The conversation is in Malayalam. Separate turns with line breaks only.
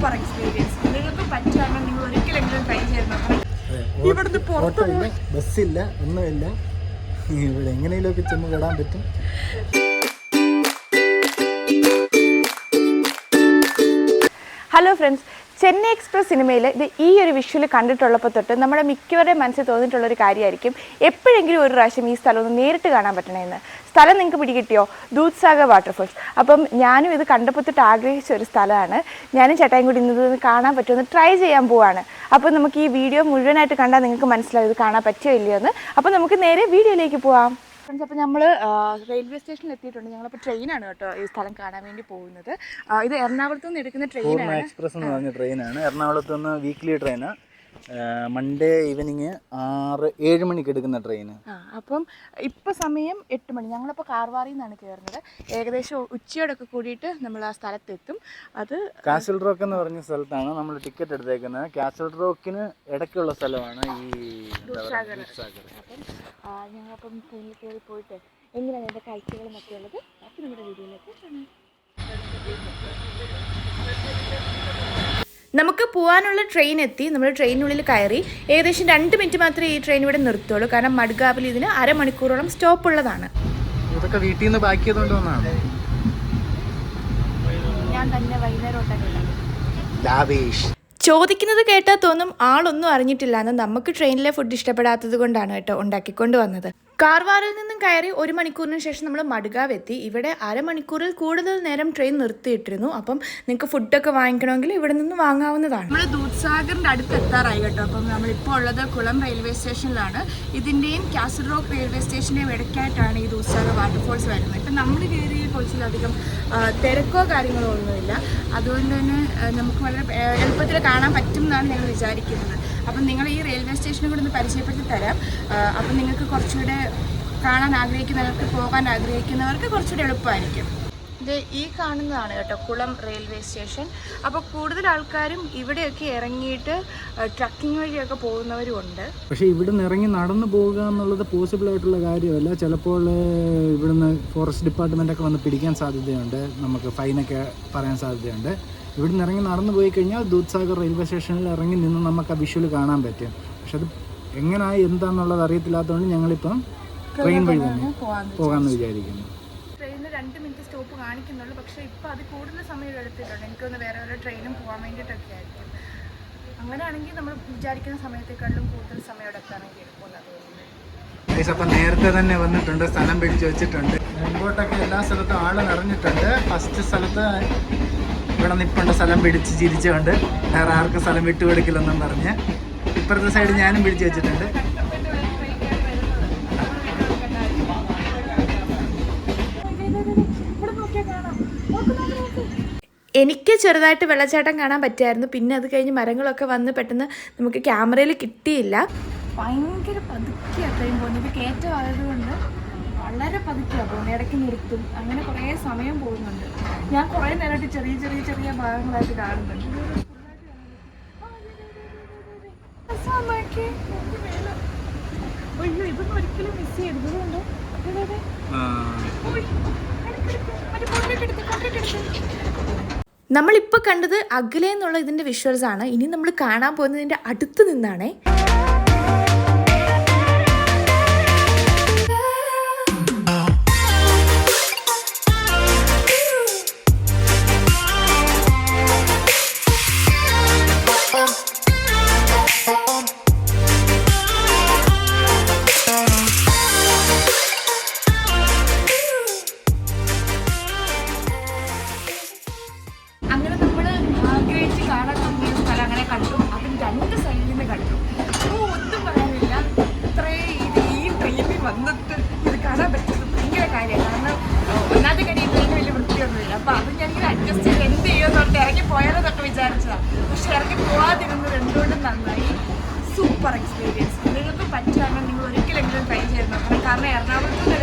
Super experience. നിങ്ങൾക്ക് പറ്റുകയാണെങ്കിൽ നിങ്ങൾ ഒരിക്കലെങ്കിലും ട്രൈ ചെയ്ത് നോക്കണം. ഇവിടുന്ന് പുറത്ത്
ബസ്സില്ല, ഒന്നുമില്ല. ഇവിടെ എങ്ങനെയൊക്കെ ചെന്ന് വിടാൻ പറ്റും.
ഹലോ ഫ്രണ്ട്സ്, ചെന്നൈ എക്സ്പ്രസ് സിനിമയിൽ ഇത് ഈ ഒരു വിഷ്വൽ കണ്ടിട്ടുള്ളപ്പോൾ തൊട്ട് നമ്മുടെ മിക്കവരുടെയും മനസ്സിൽ തോന്നിയിട്ടുള്ളൊരു കാര്യമായിരിക്കും എപ്പോഴെങ്കിലും ഒരു പ്രാവശ്യം ഈ സ്ഥലം ഒന്ന് നേരിട്ട് കാണാൻ പറ്റണമെന്ന്. സ്ഥലം നിങ്ങൾക്ക് പിടികിട്ടിയോ? ദൂദ്സാഗർ വാട്ടർഫോൾസ്. അപ്പം ഞാനും ഇത് കണ്ടപ്പോൾ തൊട്ട് ആഗ്രഹിച്ച ഒരു സ്ഥലമാണ്. ഞാനും ചേട്ടായും കൂടി ഇന്നത് കാണാൻ പറ്റുമെന്ന് ട്രൈ ചെയ്യാൻ പോവാണ്. അപ്പോൾ നമുക്ക് ഈ വീഡിയോ മുഴുവനായിട്ട് കണ്ടാൽ നിങ്ങൾക്ക് മനസ്സിലാവും ഇത് കാണാൻ പറ്റുമോ ഇല്ലയോ എന്ന്. അപ്പോൾ നമുക്ക് നേരെ വീഡിയോയിലേക്ക് പോവാം. ഫ്രണ്ട്സ്, അപ്പോൾ നമ്മൾ റെയിൽവേ സ്റ്റേഷനിൽ എത്തിയിട്ടുണ്ട്. ഞങ്ങളിപ്പോൾ ട്രെയിനാണ് കേട്ടോ ഈ സ്ഥലം കാണാൻ വേണ്ടി പോകുന്നത്. ഇത് എറണാകുളത്ത് നിന്ന് എടുക്കുന്ന ട്രെയിനാണ്.
എക്സ്പ്രസ് എന്ന് പറഞ്ഞ ട്രെയിനാണ്. എറണാകുളത്ത് നിന്ന് വീക്ക്ലി ട്രെയിനാണ്. മൺഡേ ഈവനിങ് 6-7 മണിക്ക് എടുക്കുന്ന ട്രെയിന്.
അപ്പം ഇപ്പം സമയം 8 മണി. ഞങ്ങളിപ്പോൾ കാർവാറിൽ നിന്നാണ് കയറുന്നത്. ഏകദേശം ഉച്ചയോടൊക്കെ കൂടിയിട്ട് നമ്മൾ ആ സ്ഥലത്തെത്തും. അത്
കാസിൽ റോക്ക് എന്ന് പറഞ്ഞ സ്ഥലത്താണ് നമ്മൾ ടിക്കറ്റ് എടുത്തേക്കുന്നത്. കാസിൽ റോക്കിന് ഇടയ്ക്കുള്ള സ്ഥലമാണ് ഈ
ദൂദ്സാഗർ. അപ്പം ഞങ്ങളപ്പം ട്രെയിനിൽ കയറി പോയിട്ട് എങ്ങനെയാണ് എൻ്റെ കാഴ്ചകളെന്നൊക്കെ ഉള്ളത് ബാക്കി നമ്മുടെ വീഡിയോയിലേക്ക് കാണാം. നമുക്ക് പോകാനുള്ള ട്രെയിൻ എത്തി. നമ്മൾ ട്രെയിനുള്ളിൽ കയറി. ഏകദേശം 2 മിനിറ്റ് മാത്രമേ ഈ ട്രെയിൻ ഇവിടെ നിർത്തുള്ളൂ. കാരണം മഡ്ഗാവിൽ ഇതിന് അരമണിക്കൂറോളം സ്റ്റോപ്പ് ഉള്ളതാണ്.
ഇതൊക്കെ വീട്ടിൽ നിന്ന് ബാക്കിയതുകൊണ്ട് വന്നതാണ്.
ഞാൻ തന്നെ വൈകുന്നേരം
ലാവേഷ്
ചോദിക്കുന്നത് കേട്ടാൽ തോന്നും ആളൊന്നും അറിഞ്ഞിട്ടില്ല എന്ന്. നമുക്ക് ട്രെയിനിലെ ഫുഡ് ഇഷ്ടപ്പെടാത്തത് കൊണ്ടാണ് കേട്ടോ ഉണ്ടാക്കിക്കൊണ്ട് വന്നത്. കാർവാറിൽ നിന്നും കയറി 1 മണിക്കൂറിന് ശേഷം നമ്മൾ മഡ്ഗാവ് എത്തി. ഇവിടെ അരമണിക്കൂറിൽ കൂടുതൽ നേരം ട്രെയിൻ നിർത്തിയിട്ടിരുന്നു. അപ്പം നിങ്ങൾക്ക് ഫുഡൊക്കെ വാങ്ങിക്കണമെങ്കിൽ ഇവിടെ നിന്ന് വാങ്ങാവുന്നതാണ്. നമ്മൾ ദൂദ്സാഗറിൻ്റെ അടുത്ത് എത്താറായി കേട്ടോ. അപ്പം നമ്മളിപ്പോൾ ഉള്ളത് കുളം റെയിൽവേ സ്റ്റേഷനിലാണ്. ഇതിൻ്റെയും കാസിൽ റോക്ക് റെയിൽവേ സ്റ്റേഷൻ്റെയും ഇടയ്ക്കായിട്ടാണ് ഈ ദൂദ്സാഗർ വാട്ടർഫോൾസ് വരുന്നത്. ഇപ്പം നമ്മൾ കയറിയ കുറച്ചിലധികം തിരക്കോ കാര്യങ്ങളോ ഒന്നുമില്ല. അതുകൊണ്ട് തന്നെ നമുക്ക് വളരെ എളുപ്പത്തിൽ കാണാൻ പറ്റും എന്നാണ് ഞങ്ങൾ വിചാരിക്കുന്നത്. അപ്പം നിങ്ങൾ ഈ റെയിൽവേ സ്റ്റേഷനും കൂടെ ഒന്ന് പരിചയപ്പെടുത്തി തരാം. അപ്പം നിങ്ങൾക്ക് കുറച്ചുകൂടെ കാണാൻ ആഗ്രഹിക്കുന്നവർക്ക്, പോകാൻ ആഗ്രഹിക്കുന്നവർക്ക് കുറച്ചുകൂടെ എളുപ്പമായിരിക്കും. ഇത് ഈ കാണുന്നതാണ് കേട്ടോ കുളം റെയിൽവേ സ്റ്റേഷൻ. അപ്പോൾ കൂടുതൽ ആൾക്കാരും ഇവിടെയൊക്കെ ഇറങ്ങിയിട്ട് ട്രക്കിംഗ് വഴിയൊക്കെ പോകുന്നവരും ഉണ്ട്.
പക്ഷേ ഇവിടുന്ന് ഇറങ്ങി നടന്നു പോവുക എന്നുള്ളത് പോസിബിൾ ആയിട്ടുള്ള കാര്യമല്ല. ചിലപ്പോൾ ഇവിടുന്ന് ഫോറസ്റ്റ് ഡിപ്പാർട്ട്മെൻറ്റൊക്കെ വന്ന് പിടിക്കാൻ സാധ്യതയുണ്ട്. നമുക്ക് ഫൈനൊക്കെ പറയാൻ സാധ്യതയുണ്ട്. ഇവിടുന്ന് ഇറങ്ങി നടന്നു പോയി കഴിഞ്ഞാൽ ദൂദ്സാഗർ റെയിൽവേ സ്റ്റേഷനിൽ ഇറങ്ങി നിന്ന് നമുക്ക് ആ വിഷ്വൽ കാണാൻ പറ്റും. പക്ഷെ അത് എങ്ങനെയായി എന്താണെന്നുള്ളത് അറിയത്തില്ലാത്തതുകൊണ്ട് ഞങ്ങളിപ്പം ട്രെയിൻ വഴി തന്നെ പോകാമെന്ന് വിചാരിക്കുന്നു.
ട്രെയിനിൽ 2 മിനിറ്റ് സ്റ്റോപ്പ് കാണിക്കുന്നുള്ളൂ. പക്ഷേ ഇപ്പോൾ അത് കൂടുതൽ സമയം എടുത്തിട്ടുണ്ട്. എനിക്കൊന്ന് വേറെ വേറെ ട്രെയിനും പോകാൻ വേണ്ടിയിട്ടൊക്കെ ആയിരിക്കും. അങ്ങനെയാണെങ്കിൽ നമ്മൾ വിചാരിക്കുന്ന സമയത്തേക്കാളും കൂടുതൽ സമയം എടുക്കാണെങ്കിൽ എടുക്കുന്നത്.
അപ്പം നേരത്തെ തന്നെ വന്നിട്ടുണ്ട്, സ്ഥലം പിടിച്ച് വെച്ചിട്ടുണ്ട്. മുമ്പോട്ടൊക്കെ എല്ലാ സ്ഥലത്തും ആൾ നിറഞ്ഞിട്ടുണ്ട്. ഫസ്റ്റ് സ്ഥലത്ത് ഇവിടെ നിൽപ്പുണ്ട് സ്ഥലം പിടിച്ച് ചിരിച്ചുകൊണ്ട്, വേറെ ആർക്കും സ്ഥലം വിട്ടുകൊടുക്കില്ലെന്നും പറഞ്ഞ്. ഇപ്പുറത്തെ സൈഡ് ഞാനും പിടിച്ച് വെച്ചിട്ടുണ്ട്.
എനിക്ക് ചെറുതായിട്ട് വെള്ളച്ചാട്ടം കാണാൻ പറ്റുമായിരുന്നു. പിന്നെ അത് കഴിഞ്ഞ് മരങ്ങളൊക്കെ വന്ന് പെട്ടെന്ന് നമുക്ക് ക്യാമറയിൽ കിട്ടിയില്ല. ഭയങ്കര പതുക്കിയാണ് ട്രെയിൻ പോകുന്നത്. ഇത് കയറ്റമായതുകൊണ്ട് വളരെ പതുക്കിയാണ് പോകുന്നത്. ഇടയ്ക്ക് നിർത്തും. അങ്ങനെ കുറേ സമയം പോകുന്നുണ്ട്. ഞാൻ കുറേ നേരമായിട്ട് ചെറിയ ചെറിയ ചെറിയ ഭാഗങ്ങളായിട്ട് കാണുന്നുണ്ട്. അയ്യോ, ഇതൊന്നും ഒരിക്കലും മിസ് ചെയ്യരുത്. നമ്മളിപ്പോൾ കണ്ടത് അകലെ എന്നുള്ള ഇതിൻ്റെ വിഷ്വൽസ് ആണ്. ഇനി നമ്മൾ കാണാൻ പോകുന്നതിൻ്റെ അടുത്ത് നിന്നാണേ. അപ്പോൾ അത് ഞാനിങ്ങനെ അഡ്ജസ്റ്റ് ചെയ്ത് എന്ത് ചെയ്യുമെന്ന് പറഞ്ഞിട്ട് ഇറങ്ങി പോയാലെന്നൊക്കെ വിചാരിച്ചതാണ്. പക്ഷെ ഇറങ്ങി പോകാതിരുന്നത് എന്തുകൊണ്ടും നന്നായി. Super experience. നിങ്ങൾക്ക് പറ്റുകയാണെങ്കിൽ നിങ്ങൾ ഒരിക്കലെങ്കിലും ട്രൈ ചെയ്ത് നോക്കണം. കാരണം എറണാകുളത്ത്